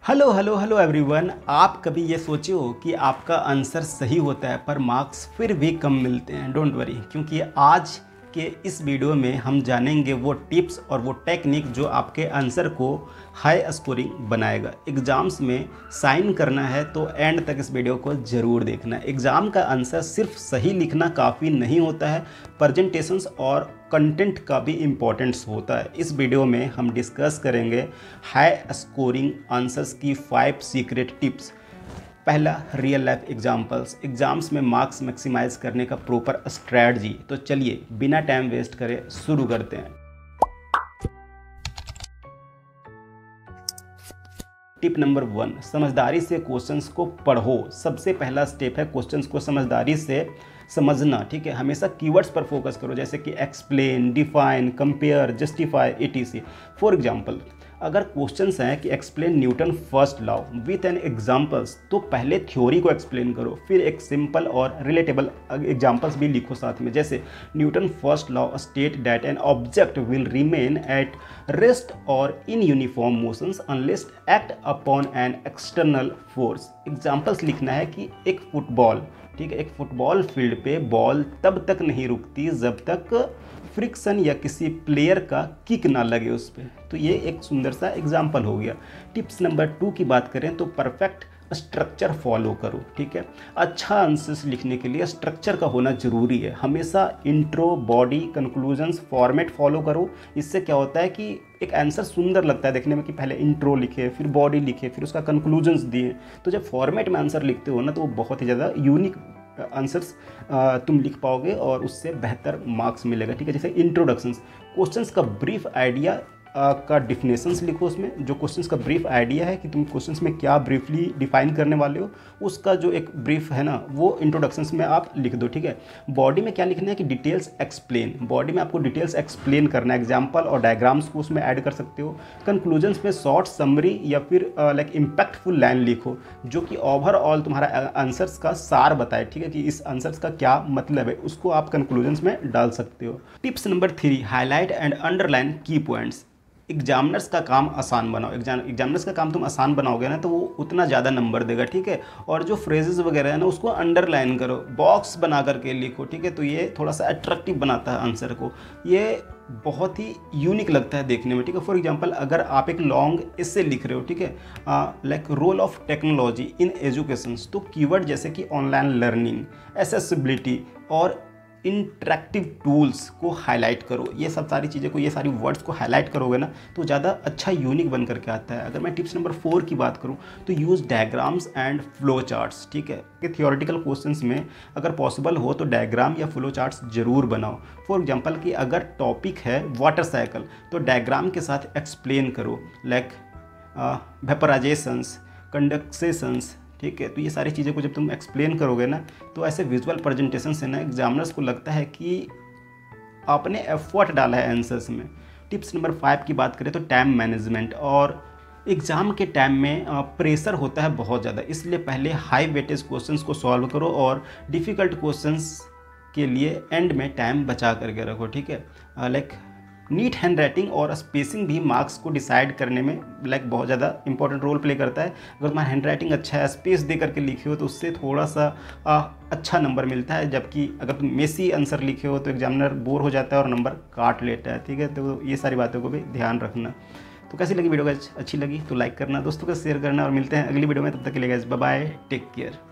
Hello hello hello everyone. आप कभी ये सोचे हो कि आपका आंसर सही होता है पर मार्क्स फिर भी कम मिलते हैं? डोंट वरी, क्योंकि आज के इस वीडियो में हम जानेंगे वो टिप्स और वो टेक्निक जो आपके आंसर को हाई स्कोरिंग बनाएगा। एग्ज़ाम्स में साइन करना है तो एंड तक इस वीडियो को ज़रूर देखना। एग्ज़ाम का आंसर सिर्फ सही लिखना काफ़ी नहीं होता है, प्रेजेंटेशंस और कंटेंट का भी इम्पोर्टेंस होता है। इस वीडियो में हम डिस्कस करेंगे हाई स्कोरिंग आंसर्स की 5 सीक्रेट टिप्स। पहला, रियल लाइफ एग्जांपल्स, एग्जाम्स में मार्क्स मैक्सिमाइज करने का प्रॉपर स्ट्रैटेजी। तो चलिए बिना टाइम वेस्ट करे शुरू करते हैं। टिप नंबर 1, समझदारी से क्वेश्चंस को पढ़ो। सबसे पहला स्टेप है क्वेश्चंस को समझदारी से समझना। ठीक है, हमेशा कीवर्ड्स पर फोकस करो, जैसे कि explain, define, compare, justify, etc। For example, अगर क्वेश्चंस हैं कि explain Newton first law with an examples, तो पहले थ्योरी को एक्सप्लेन करो, फिर एक सिंपल और रिलेटेबल एग्जांपल्स भी लिखो साथ में। जैसे Newton first law state that an object will remain at rest और in uniform motions unless act upon an external force. Examples लिखना है कि एक फुटबॉल, ठीक है, एक फुटबॉल फील्ड पे बॉल तब तक नहीं रुकती जब तक फ्रिक्शन या किसी प्लेयर का किक ना लगे उस पर। तो ये एक सुंदर सा एग्जाम्पल हो गया। टिप्स नंबर 2 की बात करें तो परफेक्ट स्ट्रक्चर फॉलो करो। ठीक है, अच्छा आंसर्स लिखने के लिए स्ट्रक्चर का होना जरूरी है। हमेशा intro, body, conclusions format follow करो। इससे क्या होता है कि एक आंसर सुंदर लगता है देखने में कि पहले इंट्रो लिखे, फिर बॉडी लिखे, फिर उसका कंक्लूजन्स दिए। तो जब फॉर्मेट में आंसर लिखते हो ना तो वो बहुत ही ज़्यादा यूनिक आंसर्स तुम लिख पाओगे और उससे बेहतर मार्क्स मिलेगा। ठीक है, जैसे इंट्रोडक्शंस, क्वेश्चंस का ब्रीफ आइडिया का डिफिनेशंस लिखो। उसमें जो क्वेश्चंस का ब्रीफ आइडिया है कि तुम क्वेश्चंस में क्या ब्रीफली डिफाइन करने वाले हो, उसका जो एक ब्रीफ है ना वो इंट्रोडक्शंस में आप लिख दो। ठीक है, बॉडी में क्या लिखना है कि डिटेल्स एक्सप्लेन, बॉडी में आपको डिटेल्स एक्सप्लेन करना है, एग्जाम्पल और डायग्राम्स को उसमें ऐड कर सकते हो। कंक्लूजन्स में शॉर्ट समरी या फिर लाइक इम्पैक्टफुल लाइन लिखो जो कि ओवरऑल तुम्हारा आंसर्स का सार बताए। ठीक है, कि इस आंसर्स का क्या मतलब है, उसको आप कंक्लूजन्स में डाल सकते हो। Tips number 3, highlight and underline की पॉइंट्स। एग्जामिनर्स का काम आसान बनाओ। एग्जामिनर्स का काम तुम आसान बनाओगे ना तो वो उतना ज़्यादा नंबर देगा। ठीक है, और जो फ्रेजेस वगैरह है ना उसको अंडरलाइन करो, बॉक्स बना करके लिखो। ठीक है, तो ये थोड़ा सा अट्रैक्टिव बनाता है आंसर को, ये बहुत ही यूनिक लगता है देखने में। ठीक है, फॉर एग्जांपल अगर आप एक लॉन्ग एसे लिख रहे हो, ठीक है, like role of technology in education, तो कीवर्ड जैसे कि ऑनलाइन लर्निंग, एसेसिबिलिटी और इंटरेक्टिव टूल्स को हाईलाइट करो। ये सब सारी चीज़ें को, ये सारी वर्ड्स को हाईलाइट करोगे ना तो ज़्यादा अच्छा यूनिक बन करके आता है। अगर मैं टिप्स नंबर 4 की बात करूँ तो use diagrams and flow charts. ठीक है, कि थियोरेटिकल क्वेश्चंस में अगर पॉसिबल हो तो डायग्राम या फ्लो चार्ट्स जरूर बनाओ। फॉर एग्जांपल कि अगर टॉपिक है वाटर साइकिल तो डायग्राम के साथ एक्सप्लेन करो, लाइक वेपराइजेशंस, कंडक्सेशंस। ठीक है, तो ये सारी चीज़ें को जब तुम एक्सप्लेन करोगे ना तो ऐसे विजुअल प्रेजेंटेशन से ना एग्जामिनर्स को लगता है कि आपने एफर्ट डाला है आंसर्स में। टिप्स नंबर 5 की बात करें तो टाइम मैनेजमेंट। और एग्ज़ाम के टाइम में प्रेशर होता है बहुत ज़्यादा, इसलिए पहले हाई वेटेज क्वेश्चंस को सॉल्व करो और डिफ़िकल्ट क्वेश्चंस के लिए एंड में टाइम बचा करके रखो। ठीक है, लाइक नीट हैंड राइटिंग और स्पेसिंग भी मार्क्स को डिसाइड करने में लाइक बहुत ज़्यादा इंपॉर्टेंट रोल प्ले करता है। अगर तुम्हारा हैंड राइटिंग अच्छा है, स्पेस दे करके लिखे हो तो उससे थोड़ा सा अच्छा नंबर मिलता है, जबकि अगर तुम मेसी आंसर लिखे हो तो एग्जामिनर बोर हो जाता है और नंबर काट लेता है। ठीक है, तो ये सारी बातों को भी ध्यान रखना। तो कैसी लगी वीडियो? अच्छी लगी तो लाइक करना, दोस्तों को शेयर करना और मिलते हैं अगली वीडियो में। तब तक के लिए guys bye bye, take care.